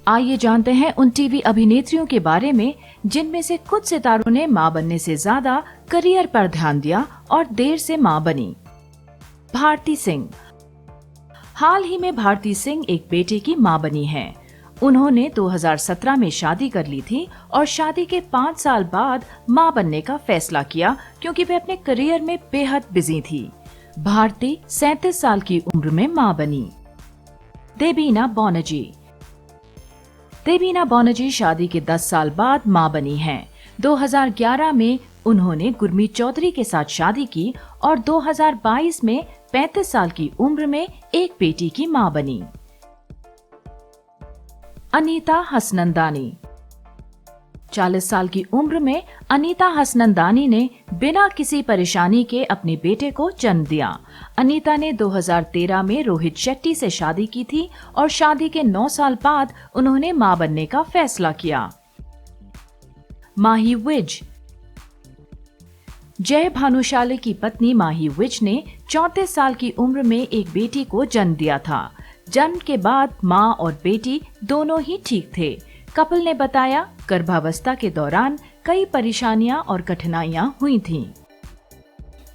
आइए जानते हैं उन टीवी अभिनेत्रियों के बारे में जिनमें से कुछ सितारों ने मां बनने से ज्यादा करियर पर ध्यान दिया और देर से मां बनी। भारती सिंह। हाल ही में भारती सिंह एक बेटे की मां बनी हैं। उन्होंने 2017 में शादी कर ली थी और शादी के 5 साल बाद मां बनने का फैसला किया क्योंकि वे अपने करियर में बेहद बिजी थी। भारती 37 साल की उम्र में मां बनी। देबीना बनर्जी। देबीना बनर्जी शादी के 10 साल बाद मां बनी हैं। 2011 में उन्होंने गुरमीत चौधरी के साथ शादी की और 2022 में 35 साल की उम्र में एक बेटी की मां बनी। अनीता हसनंदानी। 40 साल की उम्र में अनीता हसनंदानी ने बिना किसी परेशानी के अपने बेटे को जन्म दिया। अनीता ने 2013 में रोहित शेट्टी से शादी की थी और शादी के 9 साल बाद उन्होंने मां बनने का फैसला किया। माही विज। जय भानुशाली की पत्नी माही विज ने 34 साल की उम्र में एक बेटी को जन्म दिया था। जन्म के बाद मां और बेटी दोनों ही ठीक थे। कपल ने बताया, गर्भावस्था के दौरान कई परेशानियां और कठिनाइयां हुई थीं।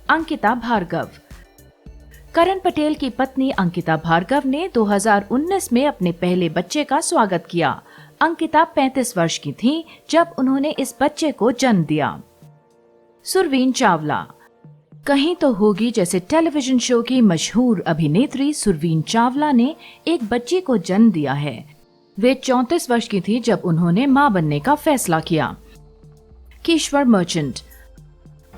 अंकिता भार्गव। करण पटेल की पत्नी अंकिता भार्गव ने 2019 में अपने पहले बच्चे का स्वागत किया। अंकिता 35 वर्ष की थीं जब उन्होंने इस बच्चे को जन्म दिया। सुरवीन चावला। कहीं तो होगी जैसे टेलीविजन शो की मशहूर अभिनेत्री सुरवीन चावला ने एक बच्ची को जन्म दिया है। वे 34 वर्ष की थी जब उन्होंने मां बनने का फैसला किया। कीश्वर मर्चेंट।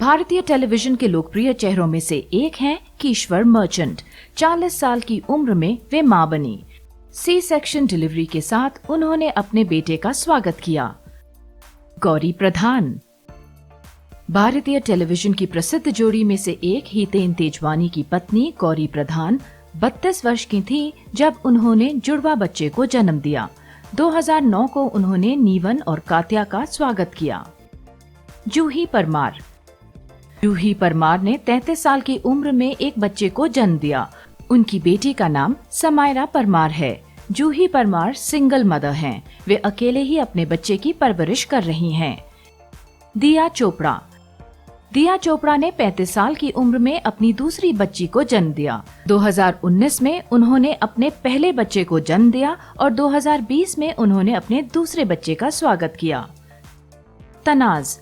भारतीय टेलीविजन के लोकप्रिय चेहरों में से एक हैं कीश्वर मर्चेंट। 40 साल की उम्र में वे मां बनी। सी सेक्शन डिलीवरी के साथ उन्होंने अपने बेटे का स्वागत किया। गौरी प्रधान। भारतीय टेलीविजन की प्रसिद्ध जोड़ी में से एक हितेन तेजवानी की पत्नी गौरी प्रधान 32 वर्ष की थी जब उन्होंने जुड़वा बच्चे को जन्म दिया। 2009 को उन्होंने नीवन और कात्या का स्वागत किया। जूही परमार। जूही परमार ने 33 साल की उम्र में एक बच्चे को जन्म दिया। उनकी बेटी का नाम समायरा परमार है। जूही परमार सिंगल मदर हैं। वे अकेले ही अपने बच्चे की परवरिश कर रही हैं। दिया चोपड़ा। दिया चोपड़ा ने 35 साल की उम्र में अपनी दूसरी बच्ची को जन्म दिया। 2019 में उन्होंने अपने पहले बच्चे को जन्म दिया और 2020 में उन्होंने अपने दूसरे बच्चे का स्वागत किया। तनाज।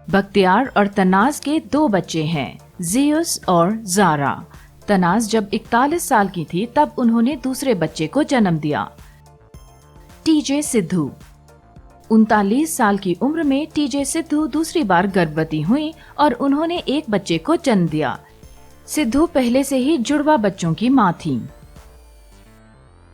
बख्तियार और तनाज के 2 बच्चे हैं, जियुस और जारा। तनाज जब 41 साल की थी तब उन्होंने दूसरे बच्चे को जन्म दिया। टीजे सिद्धू। 39 साल की उम्र में टीजे सिद्धू दूसरी बार गर्भवती हुई और उन्होंने एक बच्चे को जन्म दिया। सिद्धू पहले से ही जुड़वा बच्चों की मां थीं।